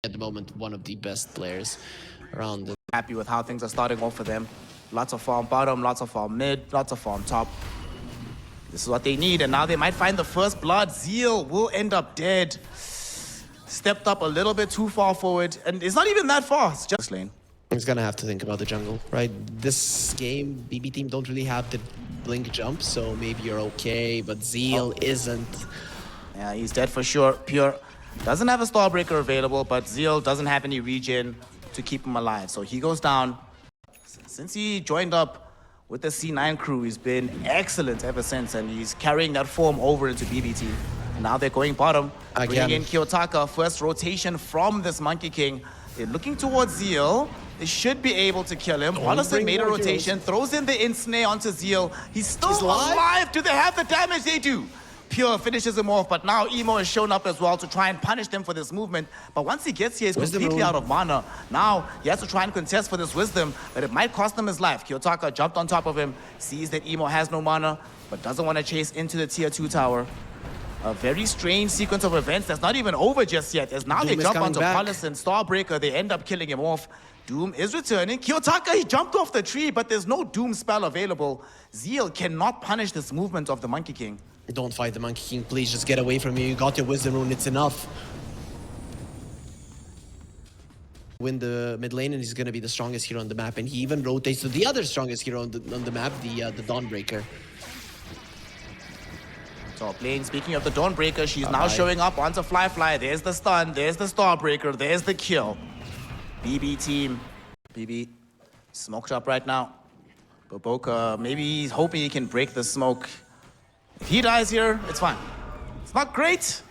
at the moment one of the best players around. Happy with how things are starting off for them. Lots of farm bottom, lots of farm mid, lots of farm top. This is what they need, and now they might find the first blood. Zeal will end up dead. Stepped up a little bit too far forward, and it's not even that far. It's just lane. He's gonna have to think about the jungle, right? This game, BB team don't really have the blink jump, so maybe you're okay, but Zeal isn't. Yeah, he's dead for sure. Pure doesn't have a Starbreaker available, but Zeal doesn't have any regen to keep him alive, so he goes down. Since he joined up with the C9 crew, he's been excellent ever since, and he's carrying that form over into BB team. Now they're going bottom, bringing in Kiyotaka. First rotation from this Monkey King. They're looking towards Zeal. They should be able to kill him. Wallison made a rotation, throws in the Snare onto Zeal. He's still alive. Do they have the damage? They do. Pure finishes him off, but now Emo has shown up as well to try and punish them for this movement. But once he gets here, he's completely out of mana. Now he has to try and contest for this Wisdom, but it might cost him his life. Kiyotaka jumped on top of him, sees that Emo has no mana, but doesn't want to chase into the tier 2 tower. A very strange sequence of events that's not even over just yet, as now they jump onto Wallison, Starbreaker, they end up killing him off. Doom is returning. Kiyotaka, he jumped off the tree, but there's no Doom spell available. Zeal cannot punish this movement of the Monkey King. Don't fight the Monkey King, please. Just get away from you. You got your Wisdom Rune. It's enough. Win the mid lane, and he's going to be the strongest hero on the map. And he even rotates to the other strongest hero on the map, the Dawnbreaker. Top lane, speaking of the Dawnbreaker, she's now showing up onto Fly. There's the stun. There's the Starbreaker. There's the kill. BB team. BB smoked up right now. Boboka, maybe he's hoping he can break the smoke. If he dies here, it's fine. It's not great.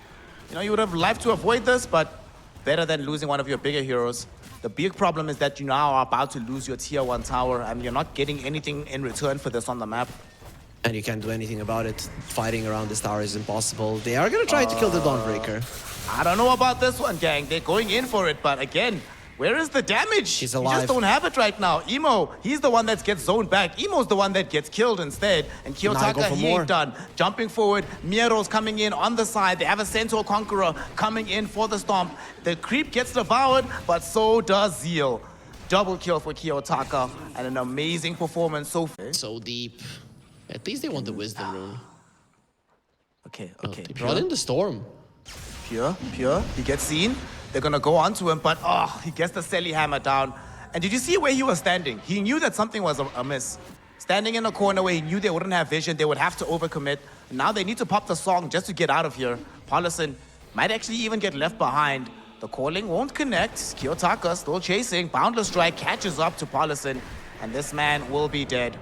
You know, you would have liked to avoid this, but better than losing one of your bigger heroes. The big problem is that you now are about to lose your tier 1 tower, and you're not getting anything in return for this on the map. And you can't do anything about it. Fighting around this tower is impossible. They are going to try to kill the Dawnbreaker. I don't know about this one, gang. They're going in for it, but again, where is the damage? He's alive. You just don't have it right now. Emo, he's the one that gets zoned back. Emo's the one that gets killed instead. And Kiyotaka, he ain't done. Jumping forward, Miero's coming in on the side. They have a Centaur Conqueror coming in for the stomp. The creep gets devoured, but so does Zeal. Double kill for Kiyotaka, and an amazing performance so far. So deep. At least they want the Wisdom Rune. Okay. They brought in the Storm. Pure, he gets seen. They're gonna go onto him, but he gets the Selly Hammer down. And did you see where he was standing? He knew that something was amiss. Standing in a corner where he knew they wouldn't have vision, they would have to overcommit. Now they need to pop the song just to get out of here. Paulison might actually even get left behind. The calling won't connect. Kiyotaka still chasing. Boundless Strike catches up to Paulison, and this man will be dead.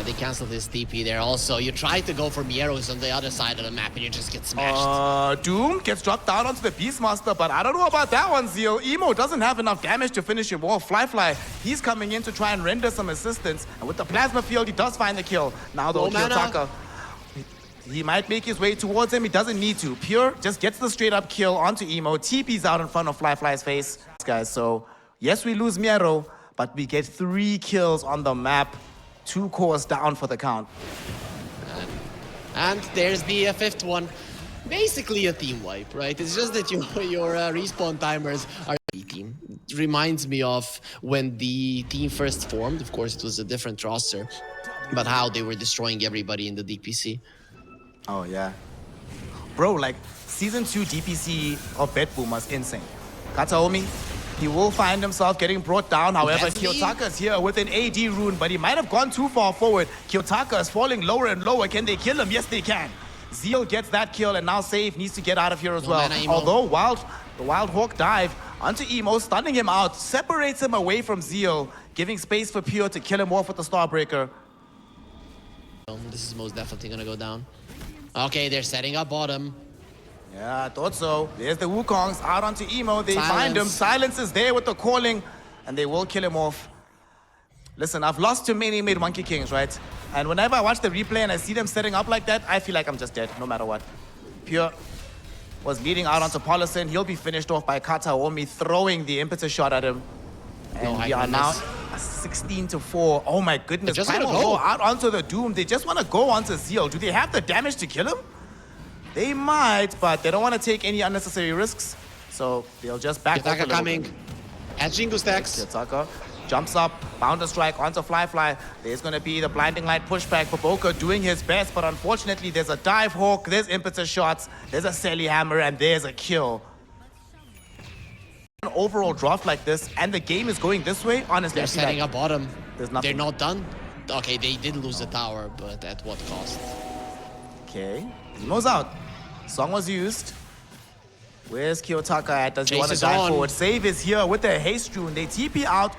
They canceled his TP there also. You try to go for Mieros on the other side of the map and you just get smashed. Doom gets dropped down onto the Beastmaster, but I don't know about that one, Zeal. Emo doesn't have enough damage to finish him off. Fly, he's coming in to try and render some assistance. And with the Plasma Field, he does find the kill. Now though, Kiyotaka, he might make his way towards him. He doesn't need to. Pure just gets the straight up kill onto Emo. TP's out in front of Fly's face. Guys, so yes, we lose Miero, but we get 3 kills on the map. 2 cores down for the count. And there's the 5th one. Basically a team wipe, right? It's just that your respawn timers are team. It reminds me of when the team first formed. Of course, it was a different roster, but how they were destroying everybody in the DPC. Oh, yeah. Bro, like, Season 2 DPC of BetBoom was insane. Kataomi, he will find himself getting brought down. However, Kiyotaka is here with an AD rune, but he might have gone too far forward. Kiyotaka is falling lower and lower. Can they kill him? Yes, they can. Zeal gets that kill, and now Save needs to get out of here as well. Although the Wild Hawk dive onto Emo, stunning him out, separates him away from Zeal, giving space for Pure to kill him off with the Starbreaker. This is most definitely gonna go down. Okay, they're setting up bottom. Yeah, I thought so. There's the Wukongs out onto Emo. They find him. Silence is there with the calling, and they will kill him off. Listen, I've lost to many mid-Monkey Kings, right? And whenever I watch the replay and I see them setting up like that, I feel like I'm just dead, no matter what. Pure was leading out onto Paulison. He'll be finished off by Kataomi, throwing the impetus shot at him. And we are now 16-4. Oh my goodness. Just Primal go out onto the Doom. They just want to go onto Zeal. Do they have the damage to kill him? They might, but they don't want to take any unnecessary risks. So they'll just back off a Dacha little coming. bit. At Jingu stacks. Kiyotaka jumps up, boundary strike onto FlyFly. There's going to be the blinding light pushback for Boca doing his best, but unfortunately there's a dive hawk, there's impetus shots, there's a Selly hammer, and there's a kill. An overall draft like this, and the game is going this way, honestly, They're setting up bottom. there's nothing. They're not done. Okay, they did lose the tower, but at what cost? Okay, Zemo's out. Song was used. Where's Kiyotaka at? Does he Chase want to is dive on. forward? Save is here with the haste rune. They TP out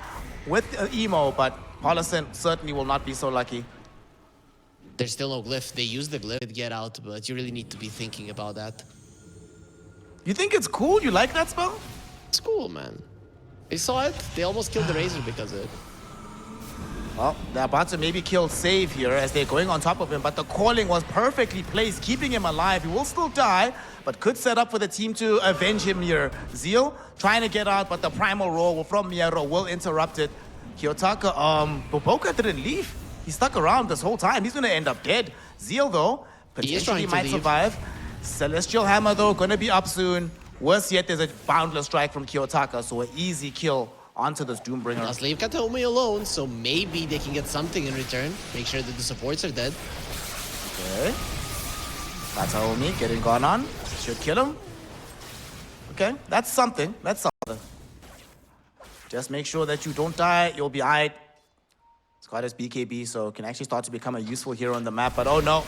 with Emo, but Paulison certainly will not be so lucky. There's still no glyph. They use the glyph to get out, but you really need to be thinking about that. You think it's cool? You like that spell? It's cool, man. They saw it. They almost killed the Razor because of it. Well, they're about to maybe kill Save here as they're going on top of him, but the calling was perfectly placed, keeping him alive. He will still die, but could set up for the team to avenge him here. Zeal trying to get out, but the primal roar from Miero will interrupt it. Kiyotaka, Boboka didn't leave. He stuck around this whole time. He's going to end up dead. Zeal, though, potentially might survive. Celestial Hammer, though, going to be up soon. Worse yet, there's a Boundless Strike from Kiyotaka, so an easy kill onto this Doombringer. Let's leave Kataomi alone, so maybe they can get something in return. Make sure that the supports are dead. Okay. Kataomi getting gone on. Should kill him. Okay, that's something. That's something. Just make sure that you don't die. You'll be aight. It's got his BKB, so can actually start to become a useful hero on the map. But oh no,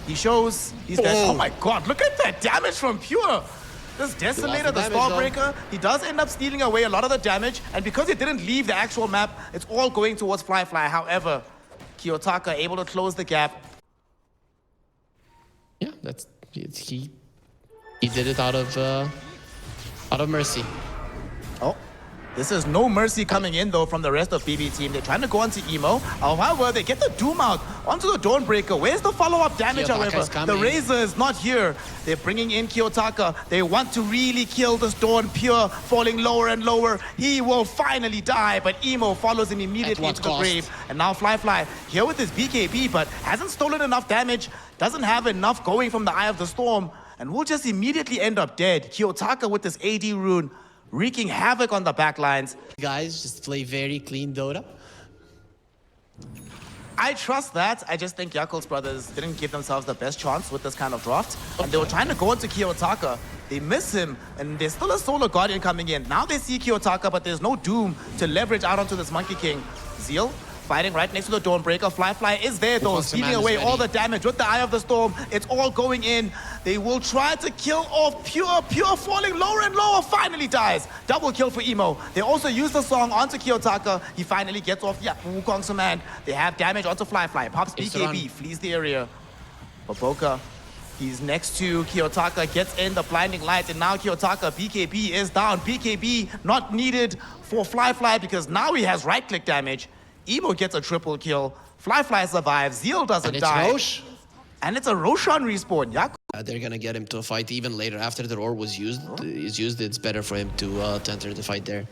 he shows he's dead. Oh my god, look at that damage from Pure. This Desolator, the Starbreaker, he does end up stealing away a lot of the damage, and because he didn't leave the actual map, it's all going towards FlyFly. However, Kiyotaka able to close the gap. Yeah, he did it out of mercy. Oh, this is no mercy coming in though from the rest of BB team. They're trying to go onto Emo. However, they get the Doom out onto the Dawnbreaker. Where's the follow-up damage, however? The Razor is not here. They're bringing in Kiyotaka. They want to really kill this Dawn. Pure falling lower and lower. He will finally die, but Emo follows him immediately into the grave. And now FlyFly here with his BKB, but hasn't stolen enough damage. Doesn't have enough going from the Eye of the Storm, and will just immediately end up dead. Kiyotaka with this AD rune, wreaking havoc on the backlines. Guys, just play very clean Dota. I trust that. I just think Yakult's brothers didn't give themselves the best chance with this kind of draft. And they were trying to go into Kiyotaka. They miss him, and there's still a Solar Guardian coming in. Now they see Kiyotaka, but there's no Doom to leverage out onto this Monkey King. Zeal fighting right next to the Dawnbreaker. FlyFly is there though, stealing away all the damage with the Eye of the Storm. It's all going in. They will try to kill off Pure. Pure falling lower and lower, finally dies. Double kill for Emo. They also use the song onto Kiyotaka. He finally gets off Wukong's command. They have damage onto FlyFly. Pops BKB, flees the area. Boboka, he's next to Kiyotaka, gets in the blinding light, and now Kiyotaka, BKB is down. BKB not needed for FlyFly because now he has right-click damage. Emo gets a triple kill. FlyFly survives. Zeal doesn't die. Roche. And it's a Roshan respawn. They're gonna get him to a fight even later after the roar was used. It's better for him to enter the fight there.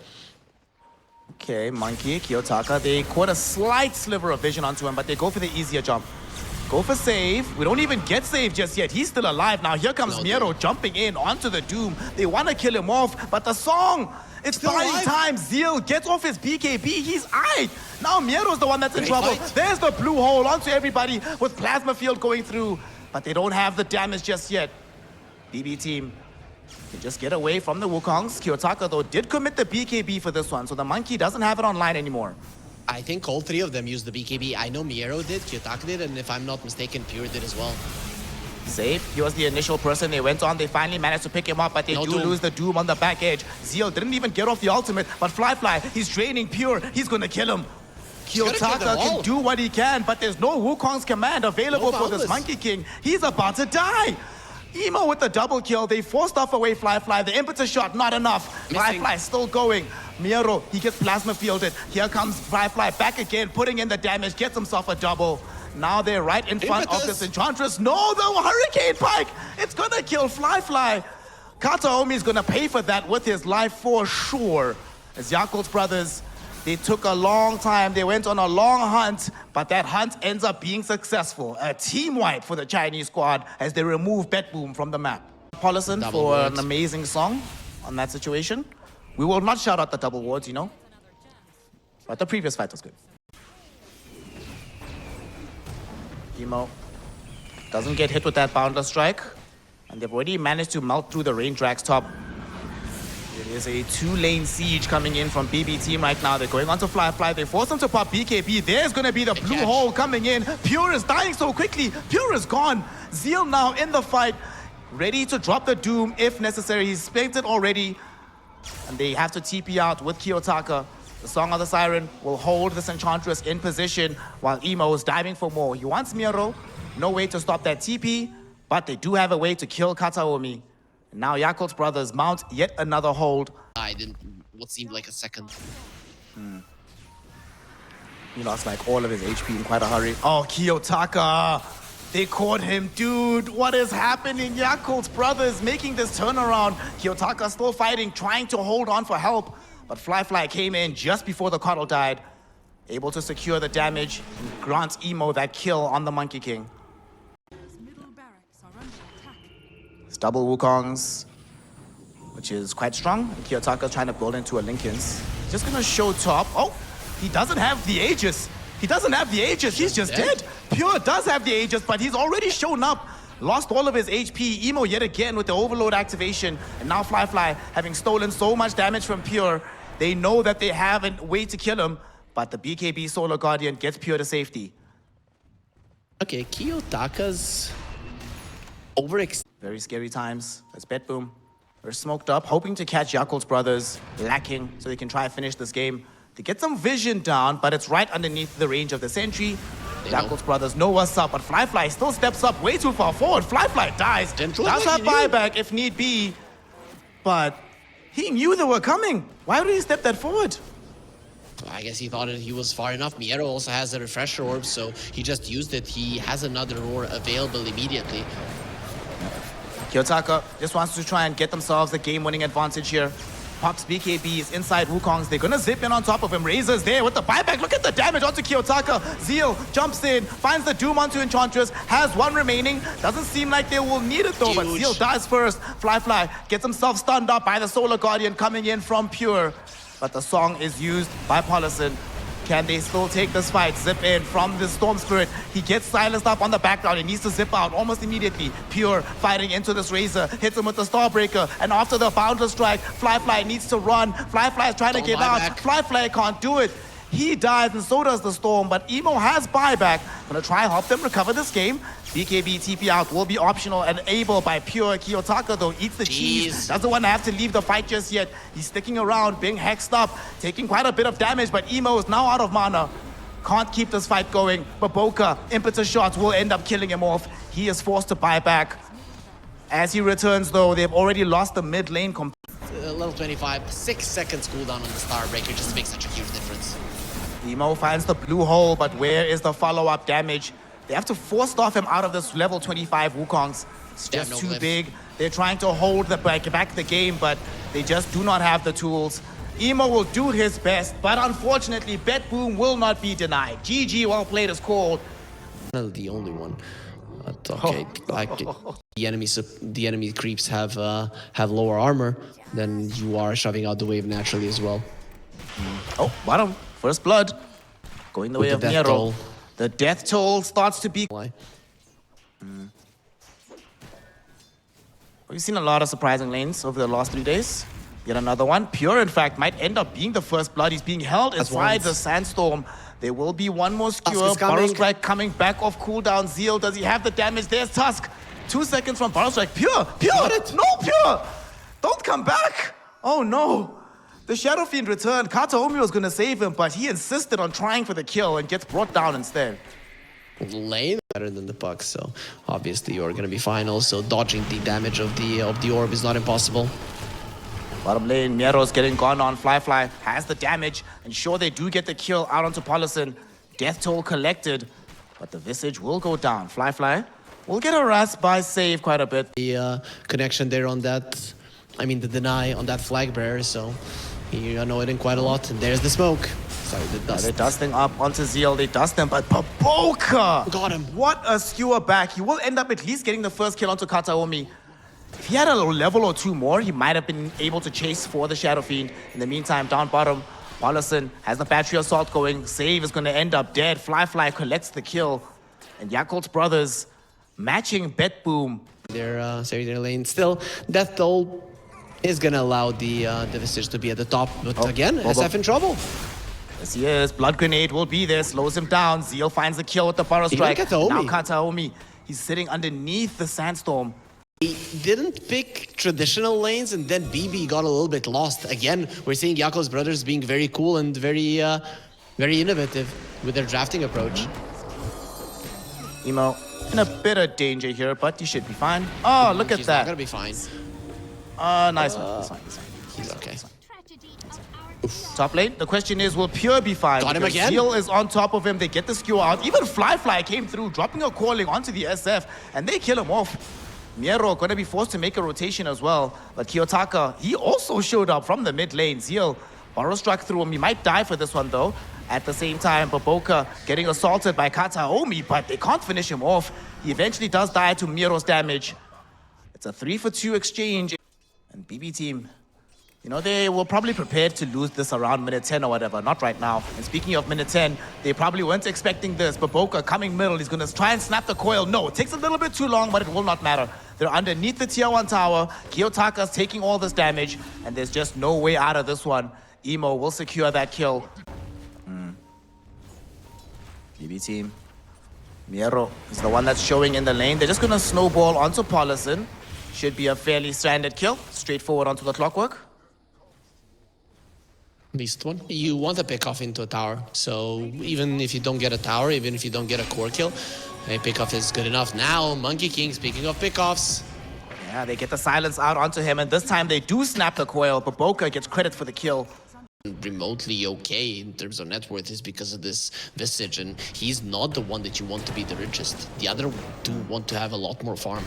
Okay, Monkey, Kiyotaka, they caught a slight sliver of vision onto him, but they go for the easier jump. Go for save. We don't even get save just yet. He's still alive. Now here comes Miero jumping in onto the Doom. They want to kill him off, but the song, it's dying time. Zeal gets off his BKB. He's aight. Now Miero's the one that's in trouble. There's the blue hole onto everybody with Plasma Field going through, but they don't have the damage just yet. BB team can just get away from the Wukongs. Kiyotaka, though, did commit the BKB for this one, so the Monkey doesn't have it online anymore. I think all three of them used the BKB. I know Miero did, Kiyotaka did, and if I'm not mistaken, Pure did as well. Safe. He was the initial person they went on. They finally managed to pick him up, but they do lose the Doom on the back edge. Zeal didn't even get off the ultimate, but FlyFly, he's draining Pure. He's going to kill him. Kiyotaka can do what he can, but there's no Wukong's command available for this Monkey King. He's about to die. Emo with the double kill. They forced off away FlyFly. The impetus shot, not enough. FlyFly still going. Miero, he gets plasma fielded. Here comes FlyFly back again, putting in the damage, gets himself a double. Now they're right in front of this Enchantress. No, the Hurricane Pike! It's gonna kill FlyFly. Kataomi's gonna pay for that with his life for sure. As Yakult's brothers, they took a long time. They went on a long hunt, but that hunt ends up being successful. A team wipe for the Chinese squad as they remove BetBoom from the map. Paulison for an amazing song. on that situation. We will not shout out the double wards, you know. But the previous fight was good. Emo doesn't get hit with that boundless strike. And they've already managed to melt through the range drags top. It is a 2-lane siege coming in from BB team right now. They're going on to Fly. They force them to pop BKB. There's going to be the blue hole coming in. Pure is dying so quickly. Pure is gone. Zeal now in the fight, ready to drop the Doom if necessary. He's spent it already. And they have to TP out with Kiyotaka. The Song of the Siren will hold this Enchantress in position while Emo is diving for more. He wants Miro. No way to stop that TP, but they do have a way to kill Kataomi. And now Yakult's brothers mount yet another hold. I didn't, what seemed like a second. He lost like all of his HP in quite a hurry. Oh, Kiyotaka! They caught him. Dude, what is happening? Yakult's brothers making this turnaround. Kiyotaka still fighting, trying to hold on for help. But Fly came in just before the Coddle died, able to secure the damage and grant Emo that kill on the Monkey King. It's double Wukongs, which is quite strong. And Kiyotaka trying to build into a Linken's. Just gonna show top. Oh, he doesn't have the Aegis. He doesn't have the Aegis. He's just dead. Pure does have the Aegis, but he's already shown up. Lost all of his HP. Emo yet again with the overload activation. And now Fly having stolen so much damage from Pure. They know that they have a way to kill him, but the BKB Solar Guardian gets Pure to safety. Okay, Kiyotaka's Very scary times. That's BetBoom. They're smoked up, hoping to catch Yakult's brothers, lacking, so they can try and finish this game. They get some vision down, but it's right underneath the range of the sentry. Yakult's brothers know what's up, but Fly still steps up way too far forward. Fly dies. Does have buyback if need be, but he knew they were coming. Why would he step that forward? I guess he thought he was far enough. Miero also has a refresher orb, so he just used it. He has another ore available immediately. Kiyotaka just wants to try and get themselves a game-winning advantage here. Pops BKBs inside Wukongs. They're gonna zip in on top of him. Razor's there with the buyback. Look at the damage onto Kiyotaka. Zeal jumps in, finds the Doom onto Enchantress, has one remaining. Doesn't seem like they will need it though, but Zeal dies first. Fly gets himself stunned up by the Solar Guardian coming in from Pure. But the song is used by Paulison. Can they still take this fight? Zip in from the Storm Spirit. He gets silenced up on the background. He needs to zip out almost immediately. Pure fighting into this Razor. Hits him with the Starbreaker. And after the Boundless Strike, Fly needs to run. Fly is trying to get out. Fly can't do it. He dies and so does the Storm. But Emo has buyback. Gonna try and help them recover this game. BKB TP out will be optional and able by Pure. Kiyotaka though eats the cheese. Doesn't want to have to leave the fight just yet. He's sticking around, being hexed up, taking quite a bit of damage, but Emo is now out of mana. Can't keep this fight going. Baboka, impetus shots will end up killing him off. He is forced to buy back. As he returns though, they've already lost the mid lane. Level 25, 6 seconds cooldown on the Starbreaker just makes such a huge difference. Emo finds the blue hole, but where is the follow-up damage? They have to force off him out of this level 25 Wukongs. It's just too big. They're trying to hold back the game, but they just do not have the tools. Emo will do his best, but unfortunately, BetBoom will not be denied. GG, well played is called. The only one. Okay, like the enemy creeps have lower armor, then you are shoving out the wave naturally as well. Oh, bottom. First blood. Going the way of Nero. The death toll starts to be... We've seen a lot of surprising lanes over the last 3 days. Yet another one. Pure, in fact, might end up being the first blood. He's being held inside the Sandstorm. There will be one more skewer. Burrow Strike coming back off cooldown. Zeal, does he have the damage? There's Tusk. 2 seconds from Burrow Strike. Pure! No, Pure! Don't come back! Oh, no. The Shadow Fiend returned. Kataomi was going to save him, but he insisted on trying for the kill and gets brought down instead. Lane better than the Bucks, so obviously you're going to be fine. Also, dodging the damage of the orb is not impossible. Bottom lane, Miero's getting gone on. Fly has the damage, and sure they do get the kill out onto Paulison. Death toll collected, but the Visage will go down. Fly will get harassed by Save quite a bit. The connection there on that, I mean the deny on that flag bearer, so he annoyed him quite a lot. And there's the smoke. Sorry, the dust. They're dusting up onto Zeal. They dust him, but Baboka! Got him. What a skewer back. He will end up at least getting the first kill onto Kataomi. If he had a level or two more, he might have been able to chase for the Shadow Fiend. In the meantime, down bottom, Wallison has the battery assault going. Save is going to end up dead. Fly collects the kill. And Yakult brothers matching BetBoom. They're saving their lane. Still, Death Toll is going to allow the Visage to be at the top. But again, SF in trouble. Yes, he is. Blood Grenade will be there, slows him down. Zeal finds the kill with the Burrow Strike. Now Kataomi, he's sitting underneath the Sandstorm. He didn't pick traditional lanes, and then BB got a little bit lost. Again, we're seeing Yakult's brothers being very cool and very innovative with their drafting approach. Emo in a bit of danger here, but he should be fine. Oh, look at He's that. not gonna be fine. Nice one. He's fine. He's okay. Top lane, the question is, will Pure be fine? Got him again? Zeal is on top of him. They get the skewer out. Even Fly came through, dropping a calling onto the SF, and they kill him off. Miero going to be forced to make a rotation as well. But Kiyotaka, he also showed up from the mid lane. Zeal, Burrow struck through him. He might die for this one, though. At the same time, Baboka getting assaulted by Kataomi, but they can't finish him off. He eventually does die to Miero's damage. It's a 3-for-2 exchange. And BB team, you know, they were probably prepared to lose this around minute 10 or whatever. Not right now. And speaking of minute 10, they probably weren't expecting this. Baboka coming middle. He's going to try and snap the coil. No, it takes a little bit too long, but it will not matter. They're underneath the tier 1 tower. Kiyotaka's taking all this damage, and there's just no way out of this one. Emo will secure that kill. BB team. Miero is the one that's showing in the lane. They're just going to snowball onto Paulison. Should be a fairly standard kill. Straightforward onto the clockwork. Least one. You want to pick off into a tower. So even if you don't get a tower, even if you don't get a core kill, a pickoff is good enough. Now, Monkey King, speaking of pickoffs. Yeah, they get the silence out onto him, and this time they do snap the coil. Baboka gets credit for the kill. Remotely okay in terms of net worth is because of this Visage, and he's not the one that you want to be the richest. The other two want to have a lot more farm.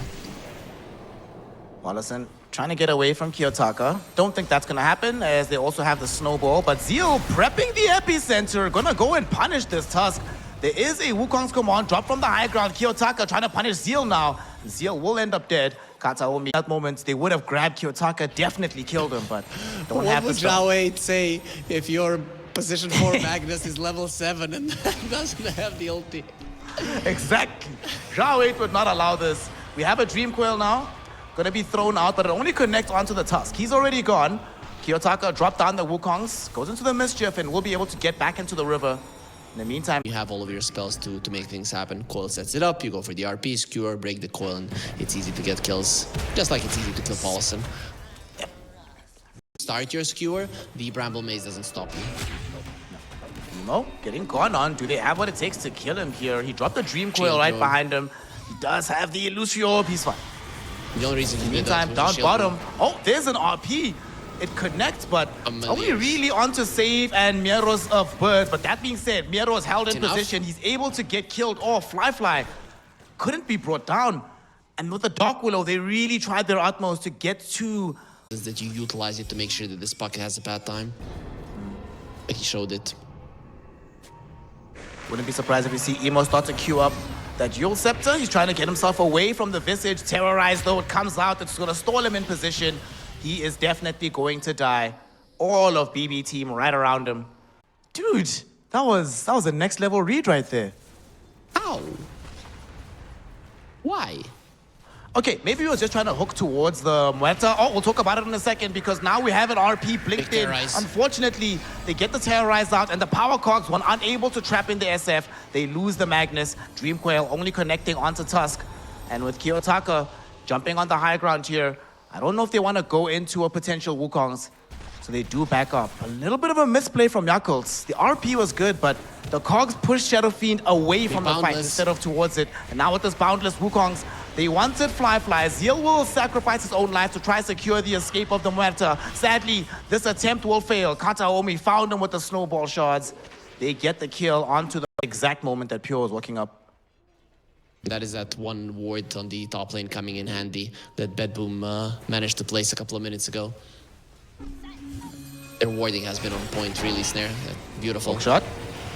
Wallison trying to get away from Kiyotaka. Don't think that's gonna happen, as they also have the snowball, but Zeal prepping the epicenter, gonna go and punish this Tusk. There is a Wukong's command drop from the high ground. Kiyotaka trying to punish Zeal now. Zeal will end up dead. Kataomi, at that moment, they would have grabbed Kiyotaka, definitely killed him, but don't have What would Jawade say if your position 4 Magnus is level 7 and doesn't have the ulti? Exactly. Jawade would not allow this. We have a Dream Coil now. Gonna be thrown out, but it only connects onto the Tusk. He's already gone. Kiyotaka dropped down the Wukongs, goes into the Mischief, and will be able to get back into the river. In the meantime, you have all of your spells to make things happen. Coil sets it up, you go for the RP, skewer, break the coil, and it's easy to get kills. Just like it's easy to kill Paulson. Yep. Start your skewer, the Bramble Maze doesn't stop you. Emo getting gone on. Do they have what it takes to kill him here? He dropped the Dream Coil right behind him. He does have the Illusory Orb. He's fine. The only reason he did Meantime, that was down bottom. Oh, there's an RP. It connects, but only really onto Save and Miero's of Birds. But that being said, Miero is held in position. He's able to get killed off. Fly couldn't be brought down. And with the Dark Willow, they really tried their utmost to get to... is that you utilize it to make sure that this pocket has a bad time. Like he showed it. Wouldn't be surprised if we see Emo start to queue up that Yule Scepter. He's trying to get himself away from the Visage. Terrorized, though, it comes out. It's going to stall him in position. He is definitely going to die. All of BB team right around him. Dude, that was a next level read right there. How? Why? Okay, maybe he was just trying to hook towards the Muerta. Oh, we'll talk about it in a second, because now we have an RP blinked in. Unfortunately, they get the Terrorize out, and the Power Cogs, one unable to trap in the SF. They lose the Magnus. Dream Coil only connecting onto Tusk. And with Kiyotaka jumping on the high ground here, I don't know if they want to go into a potential Wukongs. So they do back up. A little bit of a misplay from Yakult. The RP was good, but the Cogs push Shadow Fiend away from the fight instead of towards it. And now with this Boundless Wukongs, they wanted Fly. Zeal will sacrifice his own life to try to secure the escape of the Muerta. Sadly, this attempt will fail. Kataomi found him with the snowball shards. They get the kill onto the exact moment that Pure was walking up. That is that one ward on the top lane coming in handy that BetBoom managed to place a couple of minutes ago. Their warding has been on point, really, Snare. Beautiful. Hook shot.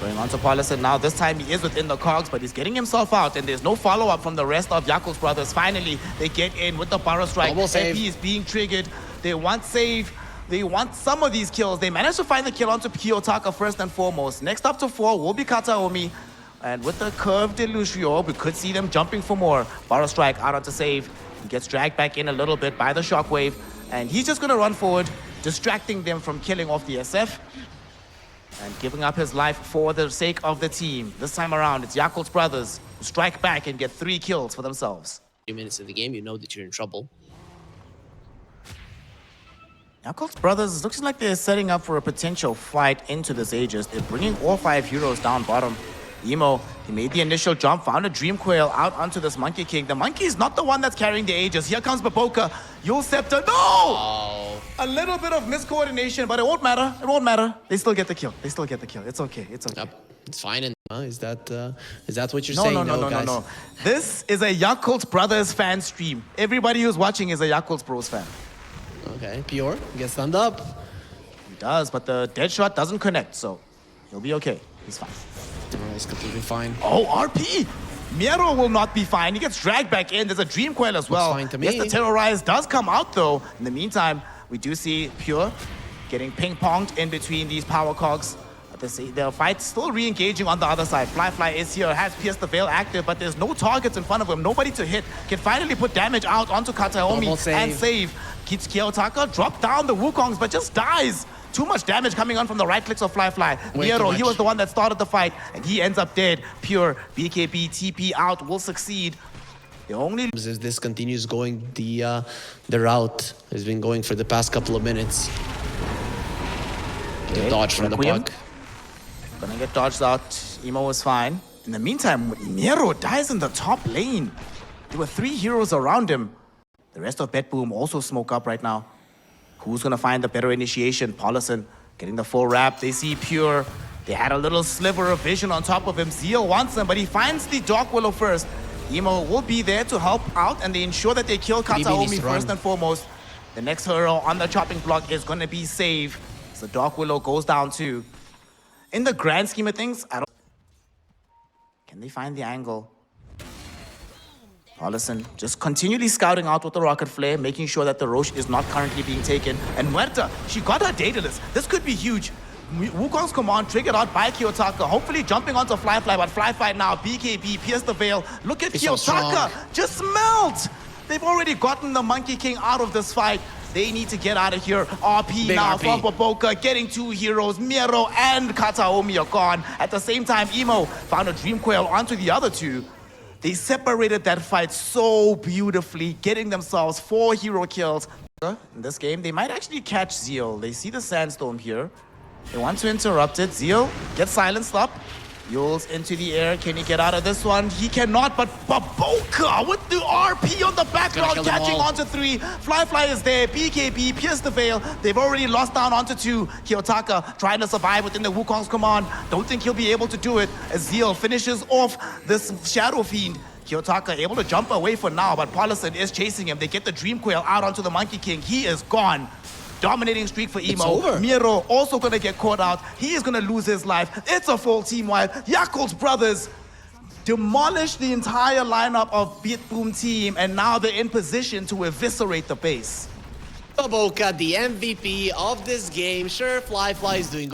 Going on to Paulison now. This time he is within the cogs, but he's getting himself out, and there's no follow-up from the rest of Yakult's brothers. Finally, they get in with the Burrow Strike. FP is being triggered. They want save. They want some of these kills. They managed to find the kill onto Kiyotaka first and foremost. Next up to 4 will be Kataomi. And with the curved Delusio, we could see them jumping for more. Burrow Strike out onto save. He gets dragged back in a little bit by the Shockwave. And he's just going to run forward, distracting them from killing off the SF. And giving up his life for the sake of the team. This time around, it's Yakult's brothers who strike back and get 3 kills for themselves. Few minutes in the game, you know that you're in trouble. Yakult's brothers, looks like they're setting up for a potential fight into this Aegis. They're bringing all 5 heroes down bottom. Emo, he made the initial jump, found a Dream Coil out onto this Monkey King. The Monkey is not the one that's carrying the Aegis. Here comes Baboka. Yule Scepter. No! Oh. A little bit of miscoordination, but it won't matter. It won't matter. They still get the kill. They still get the kill. It's okay. It's okay. Yep. It's fine. And is that what you're saying? No. This is a Yakult Brothers fan stream. Everybody who's watching is a Yakult Bros fan. Okay, Pure gets stunned up. He does, but the dead shot doesn't connect, so he'll be okay. He's fine. Oh, he's completely fine. Oh, RP! Miero will not be fine. He gets dragged back in. There's a Dream Coil as well. Looks fine to me. Yes, the Terrorize does come out, though. In the meantime, we do see Pure getting ping-ponged in between these power cogs. The fight's still re-engaging on the other side. Fly is here, has pierced the veil active, but there's no targets in front of him. Nobody to hit. Can finally put damage out onto Kataomi and save. Keeps Kiyotaka, drop down the Wukongs, but just dies. Too much damage coming on from the right clicks of Fly. Miero, he was the one that started the fight, and he ends up dead. Pure, BKB, TP out, will succeed. The only... If this continues going the route has been going for the past couple of minutes. Okay. The dodge from the puck. Gonna get dodged out. Emo is fine. In the meantime, Miero dies in the top lane. There were 3 heroes around him. The rest of BetBoom also smoke up right now. Who's gonna find the better initiation? Paulison getting the full wrap. They see Pure. They had a little sliver of vision on top of him. Zeal wants him, but he finds the Dark Willow first. Emo will be there to help out, and they ensure that they kill Kataomi first and foremost. The next hero on the chopping block is gonna be Save. So Dark Willow goes down too. In the grand scheme of things, I don't... Can they find the angle? Paulison just continually scouting out with the Rocket Flare, making sure that the Roche is not currently being taken. And Muerta, she got her Daedalus. This could be huge. Wukong's command triggered out by Kiyotaka, hopefully jumping onto Fly, but Fly now, BKB, pierce the veil. Look at Kiyotaka, just melt! They've already gotten the Monkey King out of this fight. They need to get out of here. RP big now from Baboka, getting 2 heroes. Miero and Kataomi are gone. At the same time, Emo found a Dream Coil onto the other 2. They separated that fight so beautifully, getting themselves 4 hero kills. In this game, they might actually catch Zeal. They see the Sandstorm here. They want to interrupt it. Zeal gets silenced up. Yule's into the air. Can he get out of this one? He cannot, but Baboka with the RP on the background, catching onto 3. Fly is there. BKB, pierce the veil. They've already lost down onto 2. Kiyotaka trying to survive within the Wukong's command. Don't think he'll be able to do it as Zeal finishes off this Shadow Fiend. Kiyotaka able to jump away for now, but Paulison is chasing him. They get the Dream Coil out onto the Monkey King. He is gone. Dominating streak for Emo. Miero also gonna get caught out. He is gonna lose his life. It's a full team wipe. Yakult's brothers demolish the entire lineup of BetBoom team, and now they're in position to eviscerate the base. Baboka, the MVP of this game. Sure, Fly is doing